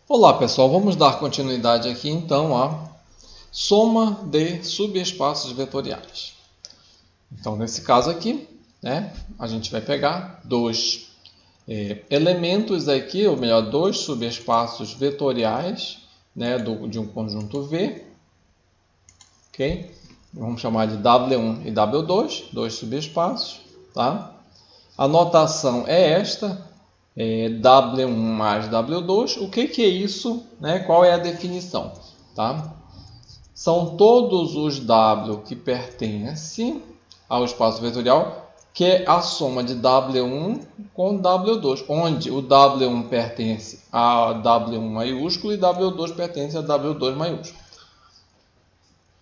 Olá pessoal, vamos dar continuidade aqui então à soma de subespaços vetoriais. Então nesse caso aqui, a gente vai pegar dois elementos aqui, ou melhor, dois subespaços vetoriais de um conjunto V, ok? Vamos chamar de W1 e W2, dois subespaços, tá? A notação é esta. W1 mais W2, o que é isso? Qual é a definição? Tá? São todos os W que pertencem ao espaço vetorial, que é a soma de W1 com W2, onde o W1 pertence a W1 maiúsculo e W2 pertence a W2 maiúsculo.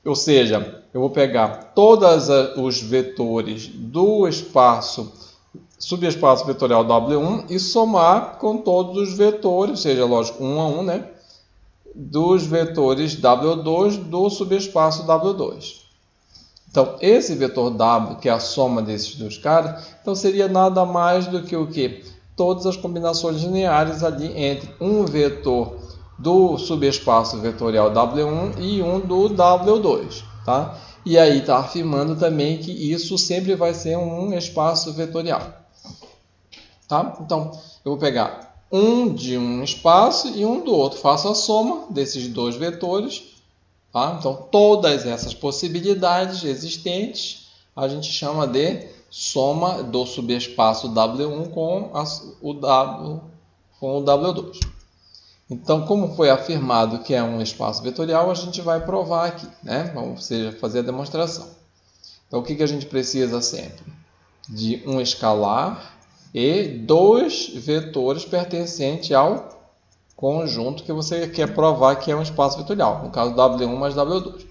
Ou seja, eu vou pegar todos os vetores do subespaço vetorial W1 e somar com todos os vetores, ou seja, lógico, 1 a 1, dos vetores W2 do subespaço W2. Então, esse vetor W, que é a soma desses dois caras, então seria nada mais do que o quê? Todas as combinações lineares ali entre um vetor do subespaço vetorial W1 e um do W2, tá? E aí está afirmando também que isso sempre vai ser um espaço vetorial. Tá? Então, eu vou pegar um de um espaço e um do outro. Faço a soma desses dois vetores. Tá? Então, todas essas possibilidades existentes a gente chama de soma do subespaço W1 com o W2. Então, como foi afirmado que é um espaço vetorial, a gente vai provar aqui, Vamos fazer a demonstração. Então, o que a gente precisa sempre? De um escalar e dois vetores pertencentes ao conjunto que você quer provar que é um espaço vetorial, no caso W1 mais W2.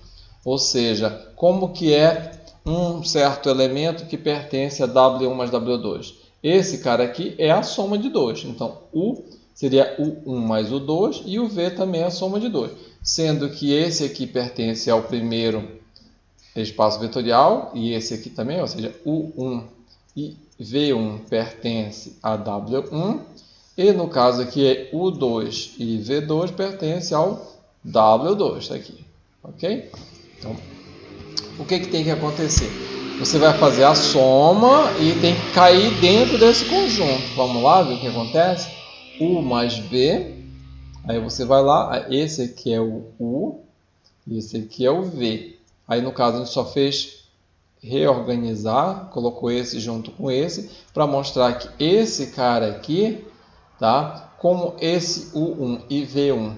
Ou seja, como que é um certo elemento que pertence a W1 mais W2? Esse cara aqui é a soma de 2. Então, U seria o 1 mais o 2 e o V também é a soma de 2. Sendo que esse aqui pertence ao primeiro espaço vetorial e esse aqui também, ou seja, U1 e V1 pertence a W1 e no caso aqui é U2 e V2 pertence ao W2, está aqui, ok? Então, o que tem que acontecer? Você vai fazer a soma e tem que cair dentro desse conjunto. Vamos lá ver o que acontece? U mais V, aí você vai lá, esse aqui é o U e esse aqui é o V. Aí no caso a gente só fez reorganizar, colocou esse junto com esse, para mostrar que esse cara aqui, tá? Como esse U1 e V1,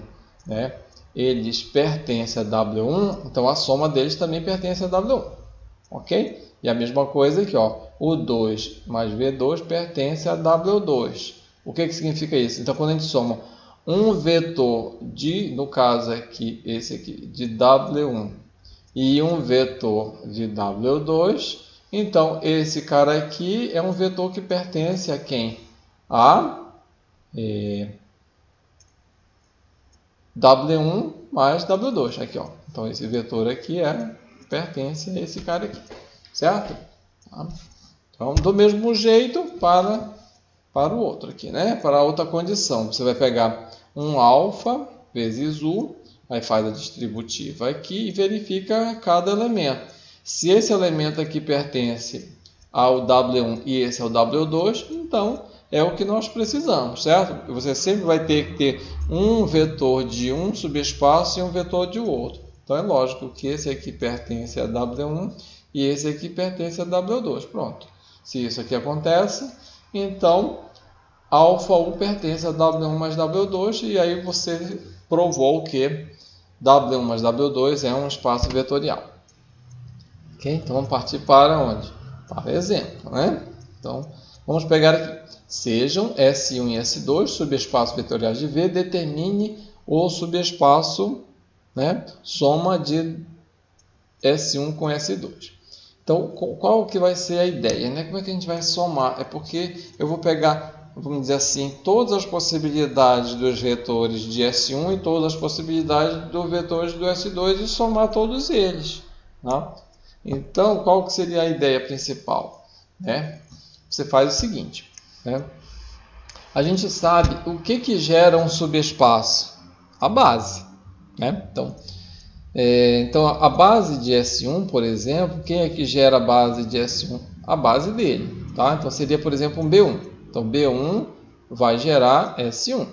eles pertencem a W1, então a soma deles também pertence a W1, ok? E a mesma coisa aqui, ó, U2 mais V2 pertence a W2. O que significa isso? Então, quando a gente soma um vetor no caso aqui, esse aqui, de W1, e um vetor de W2, então esse cara aqui é um vetor que pertence a quem? A W1 mais W2, aqui, ó. Então esse vetor aqui pertence a esse cara aqui, certo? Tá? Então do mesmo jeito para o outro aqui, Para a outra condição, você vai pegar um alfa vezes U, aí faz a distributiva aqui e verifica cada elemento. Se esse elemento aqui pertence ao W1 e esse ao W2, então é o que nós precisamos, certo? Você sempre vai ter que ter um vetor de um subespaço e um vetor de outro. Então é lógico que esse aqui pertence a W1 e esse aqui pertence a W2. Pronto. Se isso aqui acontece, então alfa 1 pertence a W1 mais W2 e aí você provou que W1 mais W2 é um espaço vetorial. Ok? Então vamos partir para onde? Para exemplo, Então vamos pegar aqui. Sejam S1 e S2 subespaços vetoriais de V, determine o subespaço, soma de S1 com S2. Então qual que vai ser a ideia? Como é que a gente vai somar? É porque eu vou pegar, vamos dizer assim, todas as possibilidades dos vetores de S1 e todas as possibilidades dos vetores do S2 e somar todos eles. Tá? Então, qual que seria a ideia principal? Você faz o seguinte. A gente sabe o que gera um subespaço. a base, né? Então a base de S1, por exemplo, quem é que gera a base de S1? A base dele, tá? Então seria, por exemplo, um B1. Então B1 vai gerar S1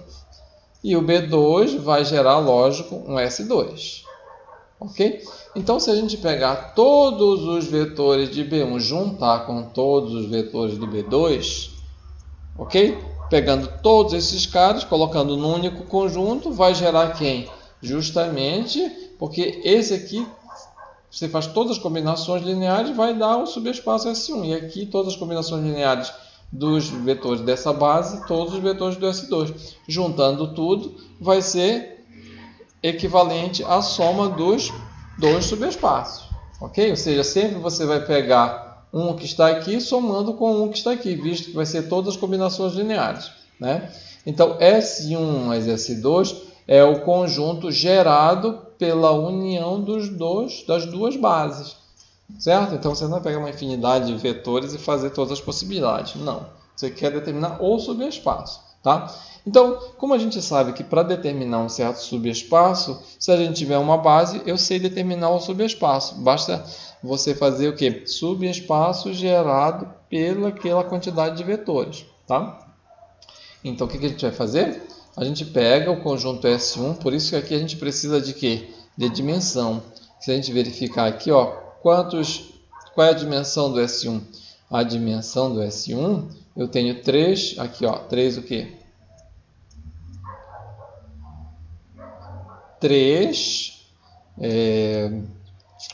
e o B2 vai gerar, lógico, um S2. Ok? Então, se a gente pegar todos os vetores de B1 juntar com todos os vetores de B2, ok? Pegando todos esses caras, colocando num único conjunto, vai gerar quem? Justamente porque esse aqui, você faz todas as combinações lineares, vai dar o subespaço S1. E aqui, todas as combinações lineares dos vetores dessa base, todos os vetores do S2. Juntando tudo, vai ser equivalente à soma dos dois subespaços, ok? Ou seja, sempre você vai pegar um que está aqui somando com um que está aqui, visto que vai ser todas as combinações lineares, né? Então, S1 mais S2 é o conjunto gerado pela união das duas bases, certo? Então, você não vai pegar uma infinidade de vetores e fazer todas as possibilidades, não. Você quer determinar o subespaço, tá? Então, como a gente sabe que para determinar um certo subespaço, se a gente tiver uma base, eu sei determinar o subespaço. Basta você fazer o quê? Subespaço gerado pelaquela quantidade de vetores, tá? Então, o que a gente vai fazer? A gente pega o conjunto S1, por isso que aqui a gente precisa de quê? De dimensão. Se a gente verificar aqui, ó, qual é a dimensão do S1? A dimensão do S1, eu tenho 3, aqui ó, 3 o quê? 3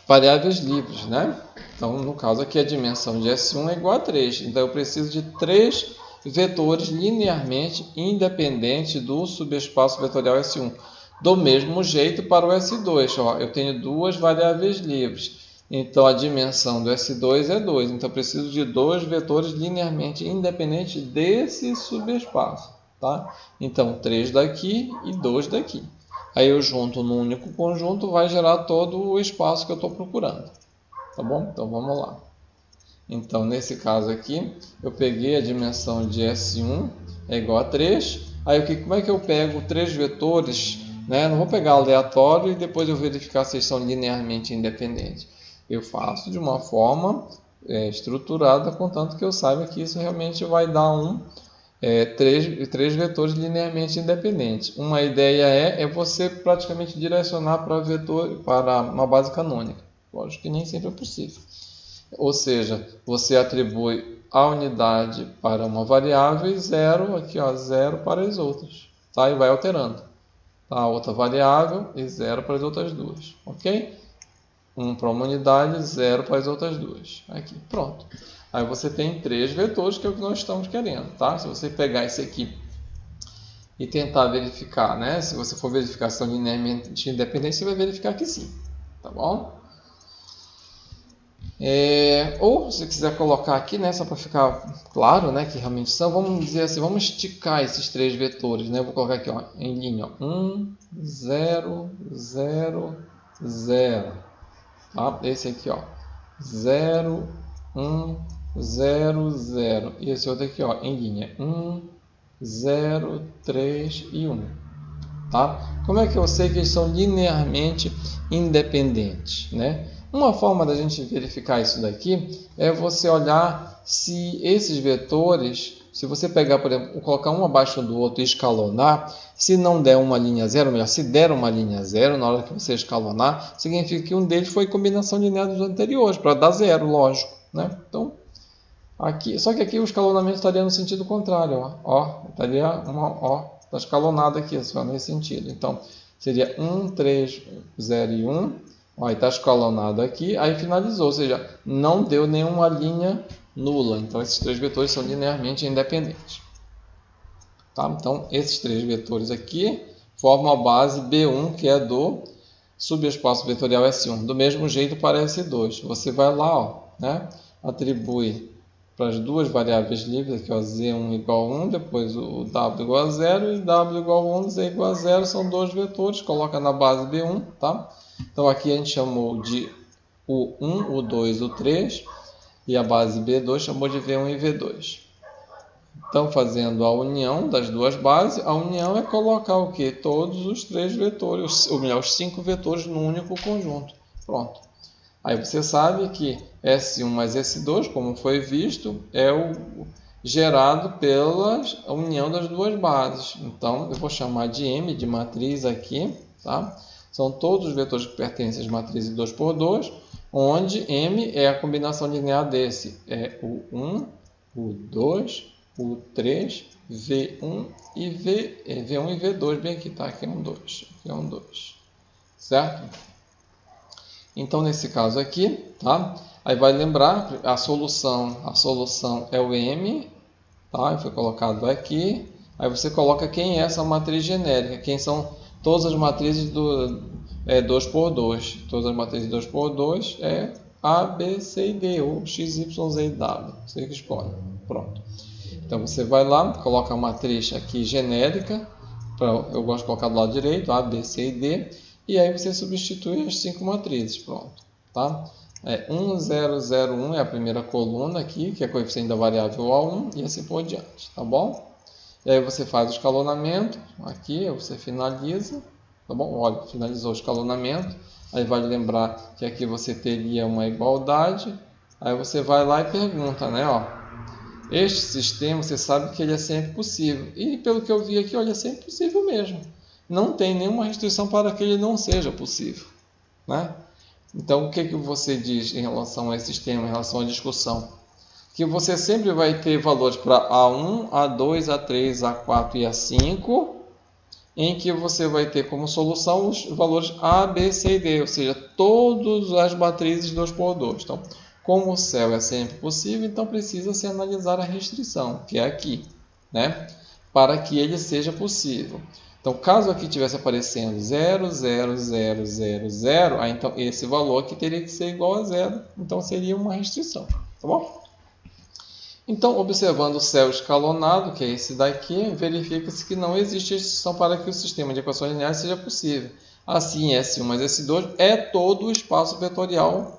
variáveis livres, né? Então, no caso aqui, a dimensão de S1 é igual a 3. Então, eu preciso de 3 vetores linearmente independentes do subespaço vetorial S1. Do mesmo jeito para o S2. Ó, eu tenho 2 variáveis livres. Então, a dimensão do S2 é 2. Então, eu preciso de 2 vetores linearmente independentes desse subespaço. Tá? Então, 3 daqui e 2 daqui. Aí eu junto num único conjunto, vai gerar todo o espaço que eu estou procurando. Tá bom? Então vamos lá. Então nesse caso aqui, eu peguei a dimensão de S1 é igual a 3. Aí como é que eu pego 3 vetores? Né? Não vou pegar aleatório e depois eu verificar se eles são linearmente independentes. Eu faço de uma forma estruturada, contanto que eu saiba que isso realmente vai dar três vetores linearmente independentes. Uma ideia é você praticamente direcionar para uma base canônica. Lógico que nem sempre é possível. Ou seja, você atribui a unidade para uma variável e 0, aqui ó, 0 para as outras. Tá? E vai alterando. Tá? Outra variável e 0 para as outras duas. Ok? 1 para uma unidade, 0 para as outras duas. Aqui, pronto. Aí você tem 3 vetores, que é o que nós estamos querendo, tá? Se você pegar esse aqui e tentar verificar, né? Se você for verificar se são linearmente independentes, você vai verificar que sim, tá bom? Ou se você quiser colocar aqui, né? Só para ficar claro, né? Que realmente são, vamos dizer assim, vamos esticar esses 3 vetores, né? Eu vou colocar aqui, ó, em linha, ó, 1, 0, 0, 0, tá? Esse aqui, ó, 0, 1, 0, 0. E esse outro aqui, ó, em linha 1, 0, 3 e 1. Tá? Como é que eu sei que eles são linearmente independentes? Né? Uma forma da gente verificar isso daqui é você olhar se esses vetores, se você pegar, por exemplo, colocar um abaixo do outro e escalonar, se não der uma linha zero, melhor, se der uma linha zero na hora que você escalonar, significa que um deles foi combinação linear dos anteriores, para dar zero, lógico. Né? Então, aqui, só que aqui o escalonamento estaria no sentido contrário, ó, estaria está escalonado aqui, só nesse sentido. Então, seria 1, 3, 0 e 1, ó, está escalonado aqui, aí finalizou, ou seja, não deu nenhuma linha nula. Então, esses 3 vetores são linearmente independentes. Tá? Então, esses 3 vetores aqui formam a base B1, que é do subespaço vetorial S1. Do mesmo jeito para S2. Você vai lá, ó, né? Atribui para as duas variáveis livres, aqui ó, Z1 igual a 1, depois o W igual a 0 e W igual a 1, Z igual a 0, são 2 vetores, coloca na base B1, tá? Então aqui a gente chamou de o 1, o 2, o 3, e a base B2 chamou de V1 e V2. Então, fazendo a união das duas bases, a união é colocar o quê? Todos os 3 vetores, ou melhor, os 5 vetores num único conjunto. Pronto. Aí você sabe que S1 mais S2, como foi visto, é o gerado pela união das duas bases. Então, eu vou chamar de M de matriz aqui, tá? São todos os vetores que pertencem às matrizes 2×2, onde M é a combinação linear desse. É o 1, o 2, o 3, V1 e V1 e V2, bem aqui, tá? Aqui é um 2, aqui é um 2, certo? Então, nesse caso aqui, tá? Aí vai lembrar, a solução é o M, tá? Foi colocado aqui. Aí você coloca quem é essa matriz genérica, quem são todas as matrizes do 2×2. Todas as matrizes 2×2 é A, B, C e D, ou X, Y, Z e W. Você que escolhe. Pronto. Então você vai lá, coloca a matriz aqui genérica, eu gosto de colocar do lado direito, A, B, C e D, e aí você substitui as 5 matrizes, pronto, tá? 1, 0, 0, 1 é a primeira coluna aqui, que é coeficiente da variável A1, e assim por diante, tá bom? E aí você faz o escalonamento, aqui você finaliza, tá bom? Olha, finalizou o escalonamento, aí vale lembrar que aqui você teria uma igualdade, aí você vai lá e pergunta, né, ó, este sistema, você sabe que ele é sempre possível. E pelo que eu vi aqui, olha, é sempre possível mesmo. Não tem nenhuma restrição para que ele não seja possível, né? Então, o que você diz em relação a esse sistema, em relação à discussão? Que você sempre vai ter valores para A1, A2, A3, A4 e A5, em que você vai ter como solução os valores A, B, C e D, ou seja, todas as matrizes 2×2. Então, como o céu é sempre possível, então precisa se analisar a restrição, que é aqui, né? Para que ele seja possível. Então, caso aqui estivesse aparecendo 0, 0, 0, 0, 0, aí, então esse valor aqui teria que ser igual a 0, então seria uma restrição, tá bom? Então, observando o céu escalonado, que é esse daqui, verifica-se que não existe restrição para que o sistema de equações lineares seja possível. Assim, S1 mais S2 é todo o espaço vetorial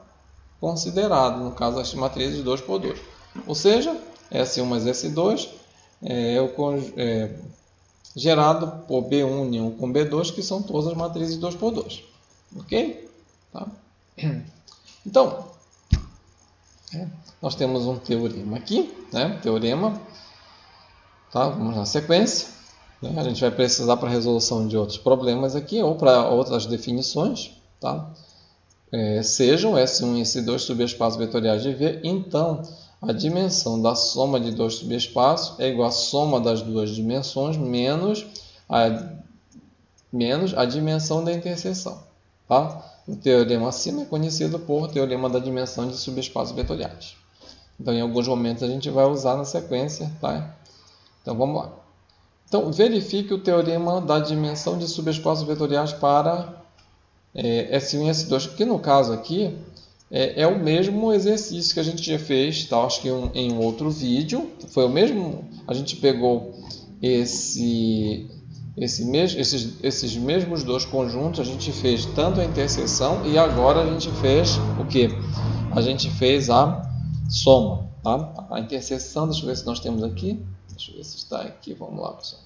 considerado, no caso as matrizes 2×2. Ou seja, S1 mais S2 é gerado por B1 união com B2, que são todas as matrizes 2×2. Ok? Tá? Então, nós temos um teorema aqui, né? Teorema. Tá? Vamos na sequência. Né? A gente vai precisar para a resolução de outros problemas aqui, ou para outras definições, tá? Sejam S1 e S2 subespaços vetoriais de V, então a dimensão da soma de dois subespaços é igual à soma das duas dimensões menos a dimensão da interseção. Tá? O teorema acima é conhecido por teorema da dimensão de subespaços vetoriais. Então, em alguns momentos a gente vai usar na sequência. Tá? Então, vamos lá. Então, verifique o teorema da dimensão de subespaços vetoriais para S1 e S2, que no caso aqui é o mesmo exercício que a gente já fez, tá? Acho que em um outro vídeo, foi o mesmo, a gente pegou esses mesmos dois conjuntos, a gente fez tanto a interseção e agora a gente fez o que? A gente fez a soma, tá? A interseção, deixa eu ver se nós temos aqui, deixa eu ver se está aqui, vamos lá, pessoal.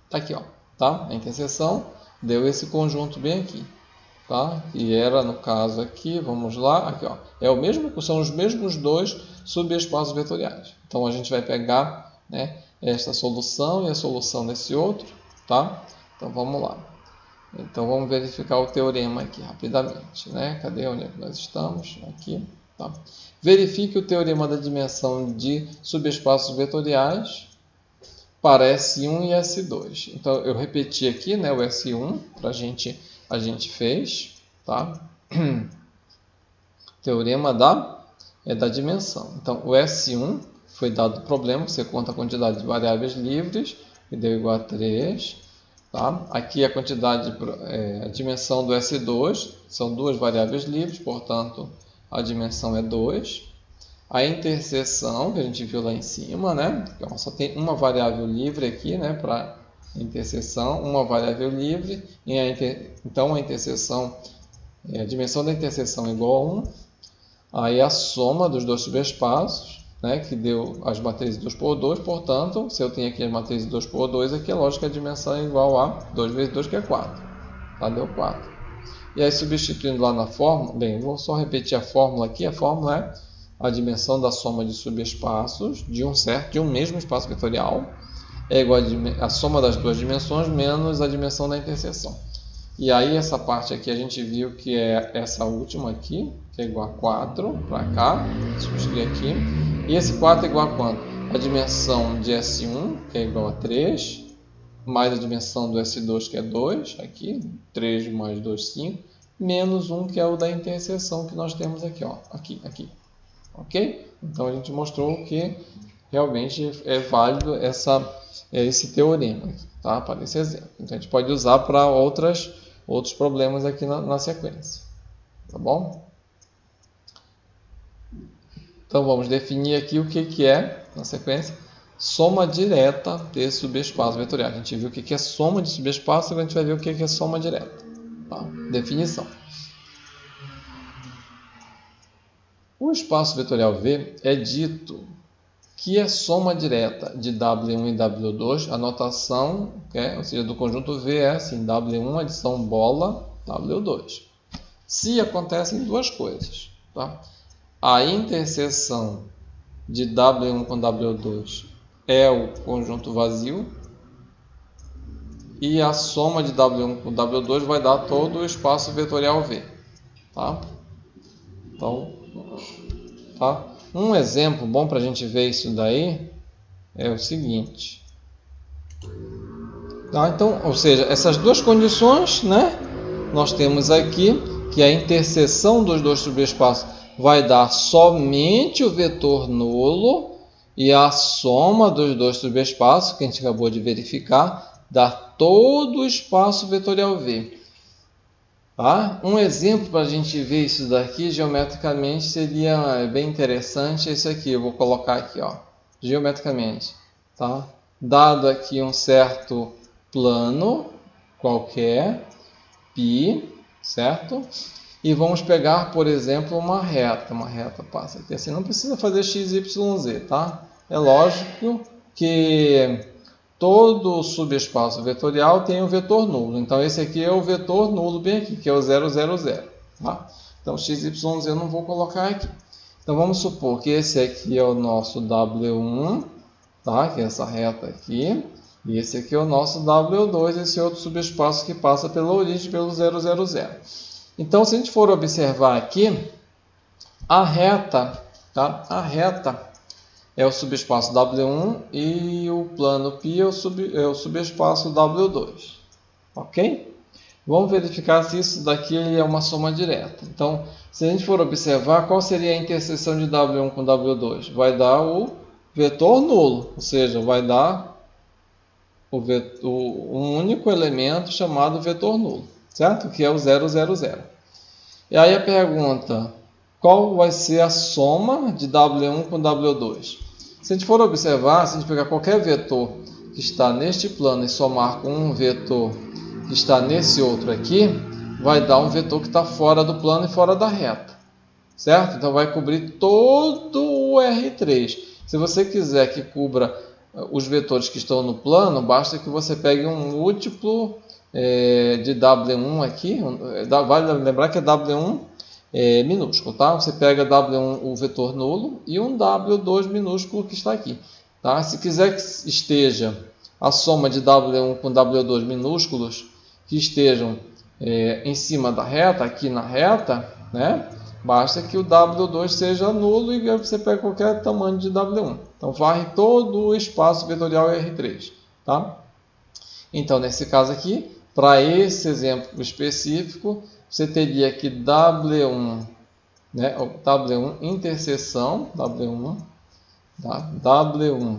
Está aqui, ó, tá? A interseção deu esse conjunto bem aqui, tá? E era no caso aqui, vamos lá, aqui, ó, são os mesmos dois subespaços vetoriais. Então a gente vai pegar, né, esta solução e a solução desse outro, tá? Então vamos lá. Então vamos verificar o teorema aqui rapidamente, né? Cadê onde nós estamos? Aqui, tá? Verifique o teorema da dimensão de subespaços vetoriais para S1 e S2. Então, eu repeti aqui, né, o S1, a gente fez, tá? Teorema da dimensão. Então, o S1 foi dado o problema, você conta a quantidade de variáveis livres, que deu igual a 3. Tá? Aqui a dimensão do S2, são duas variáveis livres, portanto, a dimensão é 2. A interseção, que a gente viu lá em cima, né? Então, só tem uma variável livre aqui, né? Para interseção, uma variável livre. Então, a interseção, a dimensão da interseção é igual a 1. Aí, a soma dos dois subespaços, né, que deu as matrizes 2 por 2, portanto, se eu tenho aqui as matrizes 2 por 2, aqui é lógico que a dimensão é igual a 2 vezes 2, que é 4. Tá? Deu 4. E aí, substituindo lá na fórmula, bem, vou só repetir a fórmula aqui. A fórmula é a dimensão da soma de subespaços de um mesmo espaço vetorial é igual a soma das duas dimensões menos a dimensão da interseção. E aí essa parte aqui a gente viu que é essa última aqui, que é igual a 4 para cá, substituir aqui. E esse 4 é igual a quanto? A dimensão de S1, que é igual a 3, mais a dimensão do S2, que é 2, aqui, 3 mais 2, 5, menos 1, que é o da interseção que nós temos aqui, ó, aqui. Ok? Então a gente mostrou que realmente é válido esse teorema aqui, tá? Para esse exemplo. Então a gente pode usar para outros problemas aqui na sequência. Tá bom? Então vamos definir aqui o que é, na sequência, soma direta de subespaço vetorial. A gente viu o que é soma de subespaço, agora a gente vai ver o que é soma direta. Tá? Definição. O espaço vetorial V é dito que é soma direta de W1 e W2, a notação, ou seja, do conjunto V é assim, W1 adição bola, W2. Se acontecem duas coisas, tá? A interseção de W1 com W2 é o conjunto vazio e a soma de W1 com W2 vai dar todo o espaço vetorial V, tá? Então, tá? Um exemplo bom para a gente ver isso daí é o seguinte. Tá? Então, ou seja, essas duas condições, né? Nós temos aqui que a interseção dos dois subespaços vai dar somente o vetor nulo e a soma dos dois subespaços, que a gente acabou de verificar, dá todo o espaço vetorial V. Tá? Um exemplo para a gente ver isso daqui geometricamente seria bem interessante esse aqui. Eu vou colocar aqui, ó, geometricamente. Tá? Dado aqui um certo plano qualquer, π, certo? E vamos pegar, por exemplo, uma reta. Uma reta passa aqui assim, não precisa fazer x, y, z, tá? É lógico que todo subespaço vetorial tem um vetor nulo. Então, esse aqui é o vetor nulo bem aqui, que é o 0, 0, 0. Tá? Então, x, y, z eu não vou colocar aqui. Então, vamos supor que esse aqui é o nosso W1, tá? Que é essa reta aqui. E esse aqui é o nosso W2, esse outro subespaço que passa pela origem, pelo 0, 0, 0. Então, se a gente for observar aqui, a reta, tá? A reta é o subespaço W1 e o plano π é o subespaço W2. Ok? Vamos verificar se isso daqui é uma soma direta. Então, se a gente for observar, qual seria a interseção de W1 com W2? Vai dar o vetor nulo, ou seja, vai dar um único elemento chamado vetor nulo, certo? Que é o 0, 0, 0. E aí a pergunta, qual vai ser a soma de W1 com W2? Se a gente for observar, se a gente pegar qualquer vetor que está neste plano e somar com um vetor que está nesse outro aqui, vai dar um vetor que está fora do plano e fora da reta, certo? Então vai cobrir todo o R3. Se você quiser que cubra os vetores que estão no plano, basta que você pegue um múltiplo de W1 aqui, vale lembrar que é W1 minúsculo, tá? Você pega W1 o vetor nulo e um W2 minúsculo que está aqui, tá? Se quiser que esteja a soma de W1 com W2 minúsculos que estejam em cima da reta, aqui na reta, né? Basta que o W2 seja nulo e você pega qualquer tamanho de W1. Então varre todo o espaço vetorial R3, tá? Então nesse caso aqui, para esse exemplo específico, você teria que W1, né, W1 interseção, W1, tá? W1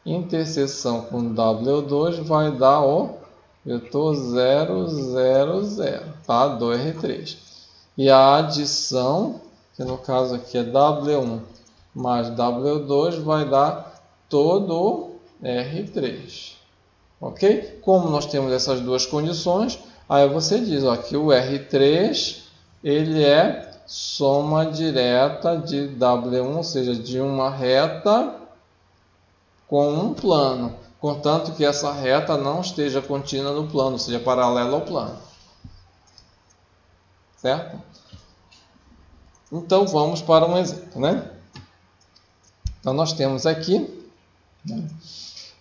interseção com W2 vai dar o vetor 0, 0, 0, tá? Do R3. E a adição, que no caso aqui é W1 mais W2, vai dar todo o R3. Ok? Como nós temos essas duas condições, aí você diz ó, que o R3 ele é soma direta de W1, ou seja, de uma reta com um plano, contanto que essa reta não esteja contínua no plano, ou seja, paralela ao plano. Certo? Então vamos para um exemplo, né? Então nós temos aqui, né?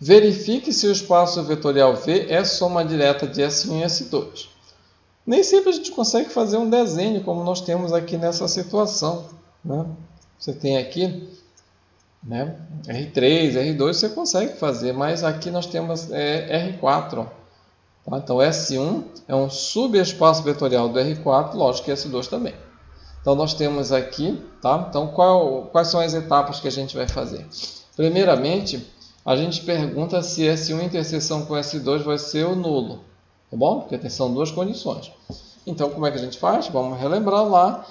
Verifique se o espaço vetorial V é soma direta de S1 e S2. Nem sempre a gente consegue fazer um desenho como nós temos aqui nessa situação, né? Você tem aqui, né, R3, R2, você consegue fazer, mas aqui nós temos R4. Tá? Então S1 é um subespaço vetorial do R4, lógico que S2 também. Então nós temos aqui, tá? Então quais são as etapas que a gente vai fazer? Primeiramente, a gente pergunta se S1 interseção com S2 vai ser o nulo, tá bom? Porque são duas condições. Então como é que a gente faz? Vamos relembrar lá,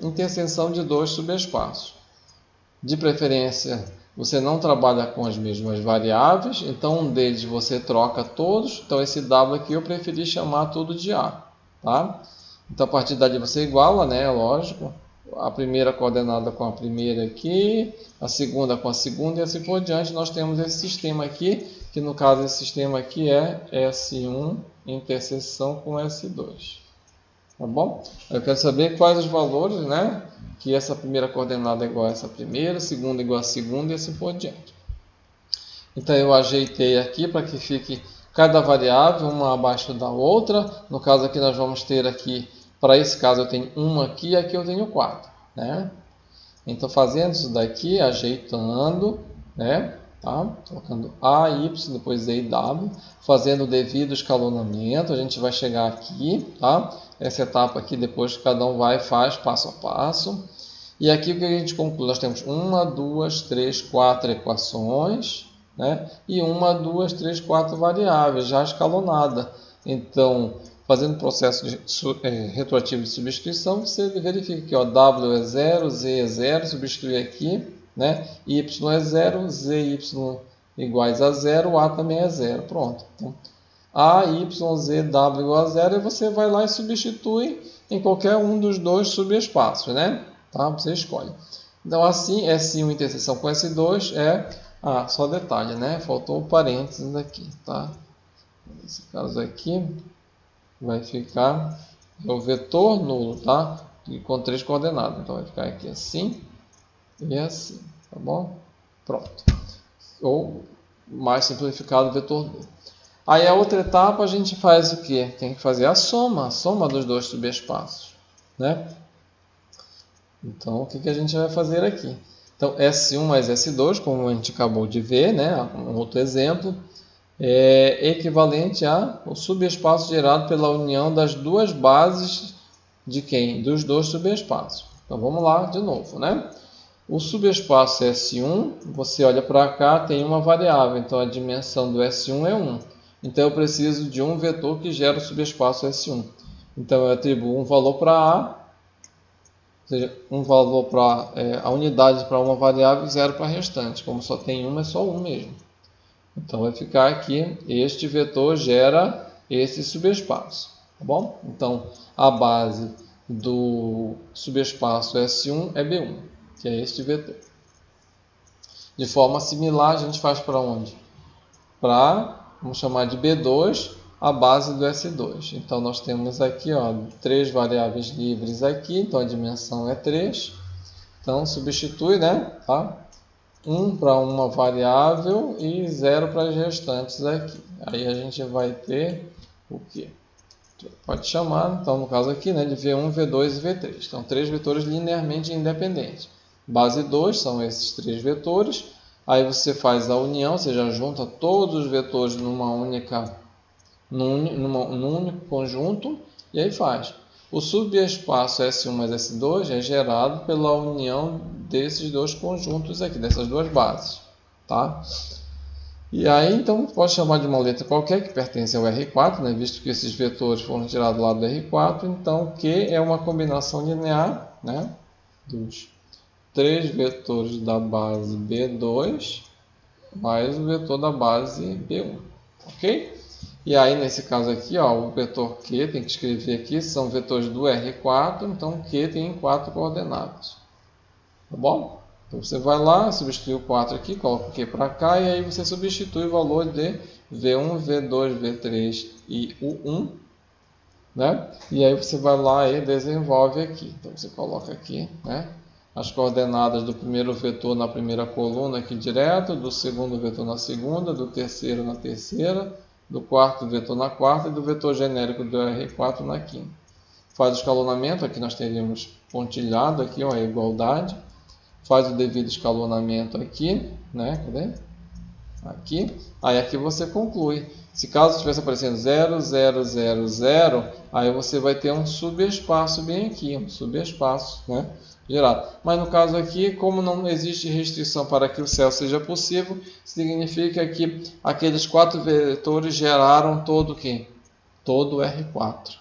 interseção de dois subespaços. De preferência, você não trabalha com as mesmas variáveis, então um deles você troca todos. Então esse W aqui eu preferi chamar tudo de A, tá? Então a partir dali você iguala, né? Lógico, a primeira coordenada com a primeira aqui, a segunda com a segunda e assim por diante. Nós temos esse sistema aqui, que no caso esse sistema aqui é S1 interseção com S2. Tá bom? Eu quero saber quais os valores, né? Que essa primeira coordenada é igual a essa primeira, segunda igual a segunda e assim por diante. Então eu ajeitei aqui para que fique cada variável uma abaixo da outra. No caso aqui nós vamos ter aqui, para esse caso eu tenho uma aqui e aqui eu tenho 4, né? Então fazendo isso daqui, ajeitando, né? Tá? Colocando A, Y, depois Z e W, fazendo o devido escalonamento, a gente vai chegar aqui, tá? Essa etapa aqui depois cada um vai e faz passo a passo. E aqui o que a gente conclui? Nós temos 1, 2, 3, 4 equações, né? E 1, 2, 3, 4 variáveis já escalonada. Então, fazendo o processo retroativo de substituição, você verifica que ó, W é 0, Z é 0, substitui aqui, né? Y é 0, Z e Y iguais a 0, A também é 0. Pronto. Então, A, Y, Z, W igual a 0, e você vai lá e substitui em qualquer um dos dois subespaços, né? Tá? Você escolhe. Então, assim, S1 interseção com S2 é... Ah, só detalhe, né? Faltou o parênteses aqui, tá? Nesse caso aqui, vai ficar o vetor nulo, tá? E com 3 coordenadas. Então, vai ficar aqui assim e assim, tá bom? Pronto. Ou, mais simplificado, vetor nulo. Aí, a outra etapa, a gente faz o quê? Tem que fazer a soma dos dois subespaços, né? Então, o que a gente vai fazer aqui? Então, S1 mais S2, como a gente acabou de ver, né? Um outro exemplo, é equivalente ao subespaço gerado pela união das duas bases de quem? Dos dois subespaços. Então, vamos lá de novo, né? O subespaço S1, você olha para cá, tem uma variável, então a dimensão do S1 é 1. Então, eu preciso de um vetor que gera o subespaço S1. Então, eu atribuo um valor para A, ou seja, um valor para a unidade para uma variável e 0 para a restante. Como só tem uma, é só 1 mesmo. Então vai ficar aqui, este vetor gera esse subespaço. Tá bom? Então a base do subespaço S1 é B1, que é este vetor. De forma similar, a gente faz para onde? Vamos chamar de B2, a base do S2. Então, nós temos aqui, ó, 3 variáveis livres aqui, então a dimensão é 3. Então, substitui, né? Tá? 1 para uma variável e 0 para as restantes aqui. Aí a gente vai ter o quê? Pode chamar, então, no caso aqui, né, de V1, V2 e V3. Então, 3 vetores linearmente independentes. Base 2 são esses 3 vetores. Aí você faz a união, ou seja, junta todos os vetores num único conjunto e aí faz. O subespaço S1 mais S2 é gerado pela união desses dois conjuntos aqui, dessas duas bases, tá? E aí, então, pode chamar de uma letra qualquer que pertence ao R4, né? Visto que esses vetores foram tirados lá do R4, então Q é uma combinação linear, né? Dos 3 vetores da base B2 mais o vetor da base B1, ok? E aí, nesse caso aqui, ó, o vetor Q, tem que escrever aqui, são vetores do R4, então Q tem 4 coordenadas. Tá bom? Então você vai lá, substitui o 4 aqui, coloca o Q para cá, e aí você substitui o valor de V1, V2, V3 e U1, né? E aí você vai lá e desenvolve aqui. Então você coloca aqui, né, as coordenadas do primeiro vetor na primeira coluna aqui direto, do segundo vetor na segunda, do terceiro na terceira, do quarto vetor na quarta e do vetor genérico do R4 na quinta. Faz o escalonamento, aqui nós teríamos pontilhado aqui, ó, a igualdade. Faz o devido escalonamento aqui, né? Cadê? Aqui. Aí aqui você conclui. Se caso estivesse aparecendo 0, 0, 0, 0, aí você vai ter um subespaço bem aqui, um subespaço, né, gerado. Mas no caso aqui, como não existe restrição para que o céu seja possível, significa que aqueles 4 vetores geraram todo o quê? Todo o R4,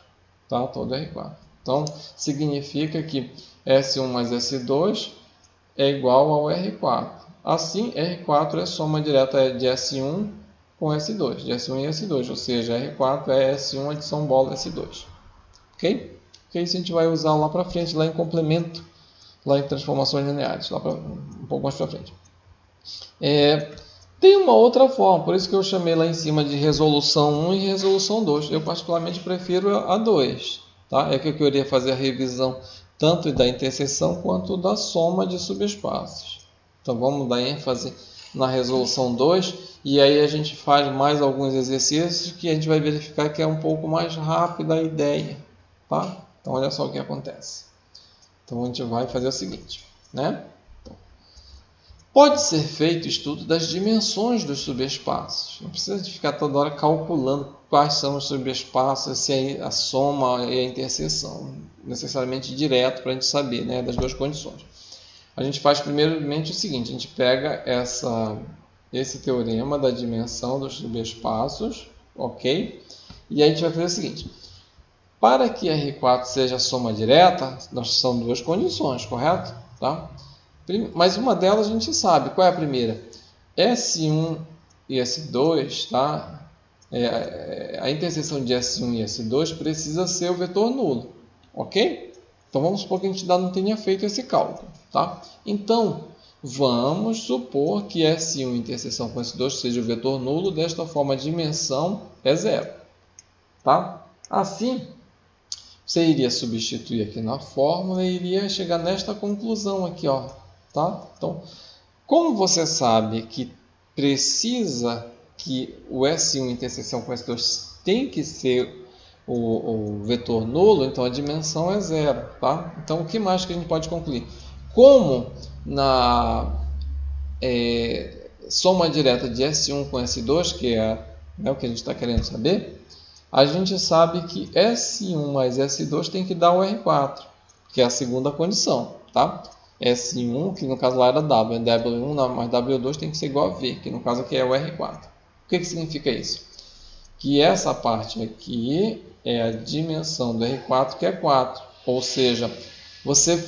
tá? Todo o R4. Então, significa que S1 mais S2 é igual ao R4. Assim, R4 é soma direta de S1 com S2, de S1 e S2, ou seja, R4 é S1 adição bola S2. Ok? Porque isso a gente vai usar lá para frente, lá em complemento, lá em transformações lineares, lá um pouco mais para frente. Tem uma outra forma, por isso que eu chamei lá em cima de resolução 1 e resolução 2. Eu particularmente prefiro a 2. Tá? É que eu queria fazer a revisão tanto da interseção quanto da soma de subespaços. Então vamos dar ênfase na resolução 2 e aí a gente faz mais alguns exercícios que a gente vai verificar que é um pouco mais rápida a ideia. Tá? Então olha só o que acontece. Então a gente vai fazer o seguinte, né? Pode ser feito estudo das dimensões dos subespaços. Não precisa de ficar toda hora calculando quais são os subespaços, se é a soma e a interseção, necessariamente direto para a gente saber, né, das duas condições. A gente faz primeiramente o seguinte, a gente pega esse teorema da dimensão dos subespaços, ok? E aí a gente vai fazer o seguinte, para que R4 seja soma direta, são duas condições, correto? Tá? Mas uma delas a gente sabe. Qual é a primeira? S1 e S2, tá? A interseção de S1 e S2 precisa ser o vetor nulo, ok? Então vamos supor que a gente ainda não tenha feito esse cálculo, tá? Então vamos supor que S1 interseção com S2 seja o vetor nulo, desta forma a dimensão é zero, tá? Assim, você iria substituir aqui na fórmula e iria chegar nesta conclusão aqui, ó. Tá? Então, como você sabe que precisa que o S1 interseção com S2 tem que ser o vetor nulo, então a dimensão é zero. Tá? Então, o que mais que a gente pode concluir? Como na soma direta de S1 com S2, que é o que a gente está querendo saber, a gente sabe que S1 mais S2 tem que dar o R4, que é a segunda condição. Tá? S1, que no caso lá era W, W1 mais W2 tem que ser igual a V, que no caso aqui é o R4. O que significa isso? Que essa parte aqui é a dimensão do R4, que é 4. Ou seja, você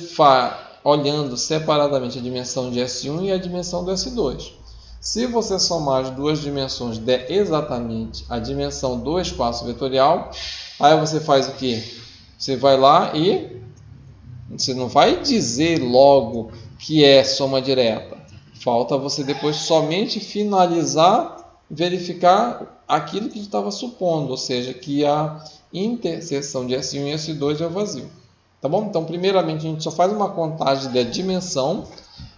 olhando separadamente a dimensão de S1 e a dimensão do S2. Se você somar as duas dimensões, der exatamente a dimensão do espaço vetorial, aí você faz o quê? Você vai lá e você não vai dizer logo que é soma direta. Falta você depois somente finalizar, verificar aquilo que estava supondo, ou seja, que a interseção de S1 e S2 é vazio. Tá bom? Então, primeiramente, a gente só faz uma contagem da dimensão.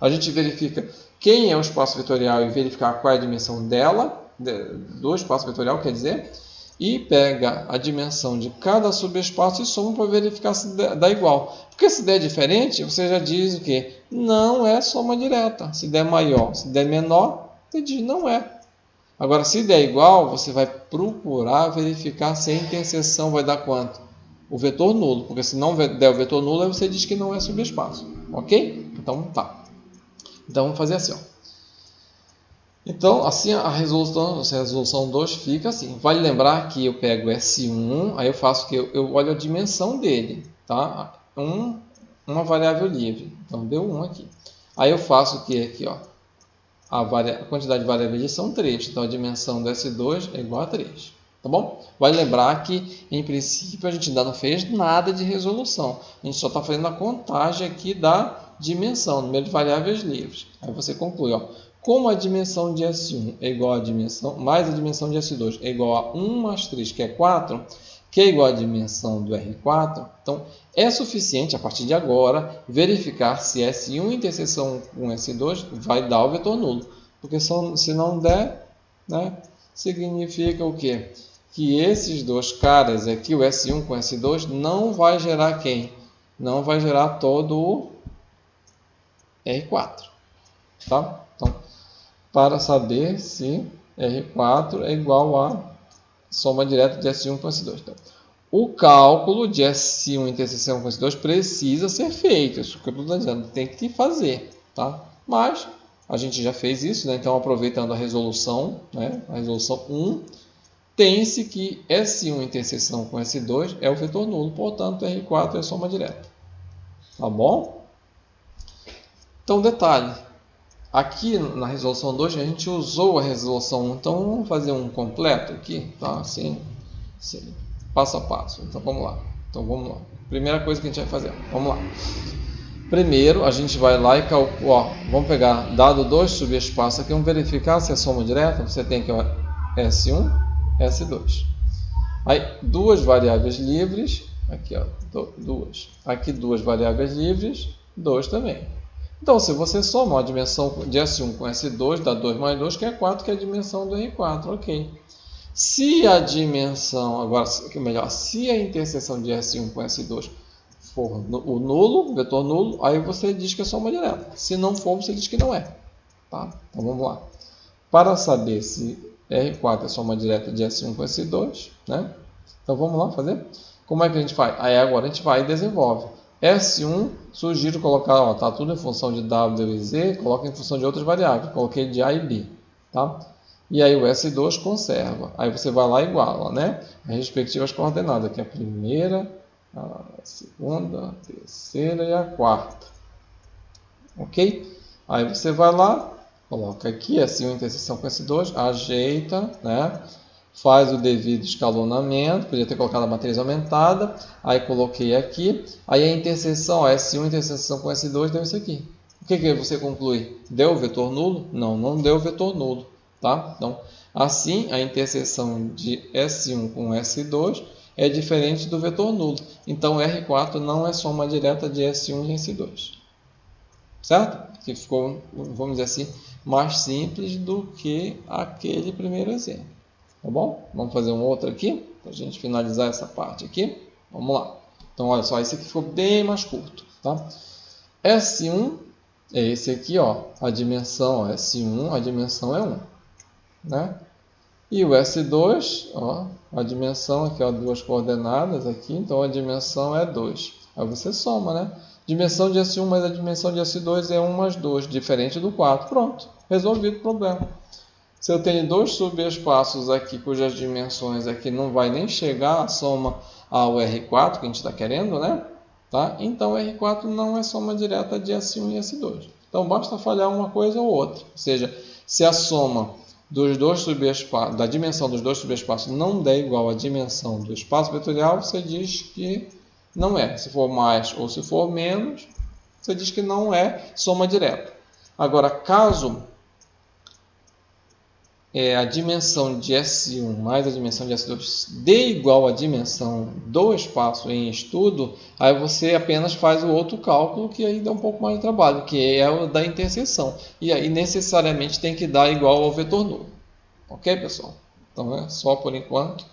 A gente verifica quem é o espaço vetorial e verificar qual é a dimensão dela, do espaço vetorial, quer dizer, e pega a dimensão de cada subespaço e soma para verificar se dá igual. Porque se der diferente, você já diz o quê? Não é soma direta. Se der maior, se der menor, você diz não é. Agora, se der igual, você vai procurar verificar se a interseção vai dar quanto? O vetor nulo. Porque se não der o vetor nulo, aí você diz que não é subespaço. Ok? Então, tá. Então, vamos fazer assim, ó. Então, assim a resolução 2 fica assim. Vale lembrar que eu pego S1, aí eu faço que eu olho a dimensão dele, tá? Uma variável livre. Então, deu 1 aqui. Aí eu faço o que aqui, ó? A quantidade de variáveis são 3. Então, a dimensão do S2 é igual a 3. Tá bom? Vai lembrar que, em princípio, a gente ainda não fez nada de resolução. A gente só está fazendo a contagem aqui da dimensão, número de variáveis livres. Aí você conclui, ó, como a dimensão de S1 é igual a dimensão, mais a dimensão de S2 é igual a 1 mais 3, que é 4, que é igual à dimensão do R4, então é suficiente, a partir de agora, verificar se S1 interseção com S2 vai dar o vetor nulo. Porque se não der, né, significa o quê? Que esses dois caras aqui, o S1 com S2, não vai gerar quem? Não vai gerar todo o R4. Tá? Então, para saber se R4 é igual a soma direta de S1 com S2. Então, o cálculo de S1 interseção com S2 precisa ser feito. Isso que eu estou dizendo, tem que fazer. Tá? Mas a gente já fez isso, né? Então aproveitando a resolução, né? A resolução 1, tem-se que S1 interseção com S2 é o vetor nulo, portanto R4 é soma direta. Tá bom? Então detalhe, aqui na resolução 2 a gente usou a resolução 1, então vamos fazer um completo aqui, tá? Assim, passo a passo. Então vamos lá. Primeira coisa que a gente vai fazer, vamos lá. Primeiro, a gente vai lá e calcula. Vamos pegar dado 2 subespaço aqui, vamos verificar se é soma direta. Você tem aqui S1, S2. Aí, duas variáveis livres. Aqui, ó, duas. Aqui, duas variáveis livres, 2 também. Então, se você somar a dimensão de S1 com S2, dá 2 mais 2, que é 4, que é a dimensão do R4. Ok. Se a dimensão, agora, melhor, se a interseção de S1 com S2 for o nulo, o vetor nulo, aí você diz que é soma direta. Se não for, você diz que não é. Tá? Então vamos lá. Para saber se R4 é soma direta de S1 com S2, né? Então vamos lá fazer? Como é que a gente faz? Aí agora a gente vai e desenvolve. S1, sugiro colocar, ó, tá tudo em função de W e Z, coloca em função de outras variáveis. Coloquei de A e B. Tá? E aí o S2 conserva. Aí você vai lá e iguala, né? As respectivas coordenadas, que é a primeira, a segunda, a terceira e a quarta. Ok? Aí você vai lá, coloca aqui S1 interseção com S2, ajeita, né? Faz o devido escalonamento, podia ter colocado a matriz aumentada, aí coloquei aqui, aí a interseção, S1 interseção com S2 deu isso aqui. O que você conclui? Deu o vetor nulo? Não, não deu o vetor nulo. Tá? Então, assim, a interseção de S1 com S2 é diferente do vetor nulo. Então, R4 não é soma direta de S1 e S2. Certo? Que ficou, vamos dizer assim, mais simples do que aquele primeiro exemplo. Tá bom? Vamos fazer um outro aqui, para a gente finalizar essa parte aqui. Vamos lá. Então, olha só, esse aqui ficou bem mais curto. Tá? S1 é esse aqui, ó, a dimensão, ó, S1, a dimensão é 1. Né? E o S2, ó, a dimensão aqui, ó, duas coordenadas aqui, então a dimensão é 2. Aí você soma, né? Dimensão de S1 mais a dimensão de S2 é 1 mais 2, diferente do 4. Pronto, resolvido o problema. Se eu tenho dois subespaços aqui, cujas dimensões aqui não vai nem chegar a soma ao R4, que a gente está querendo, né? Tá? Então, R4 não é soma direta de S1 e S2. Então, basta falhar uma coisa ou outra. Ou seja, se a soma dos dois subespaços, da dimensão dos dois subespaços não der igual à dimensão do espaço vetorial, você diz que não é. Se for mais ou se for menos, você diz que não é soma direta. Agora, caso a dimensão de S1 mais a dimensão de S2 dê igual à dimensão do espaço em estudo, aí você apenas faz o outro cálculo, que aí dá um pouco mais de trabalho, que é o da interseção. E aí necessariamente tem que dar igual ao vetor nulo. Ok, pessoal? Então é só por enquanto.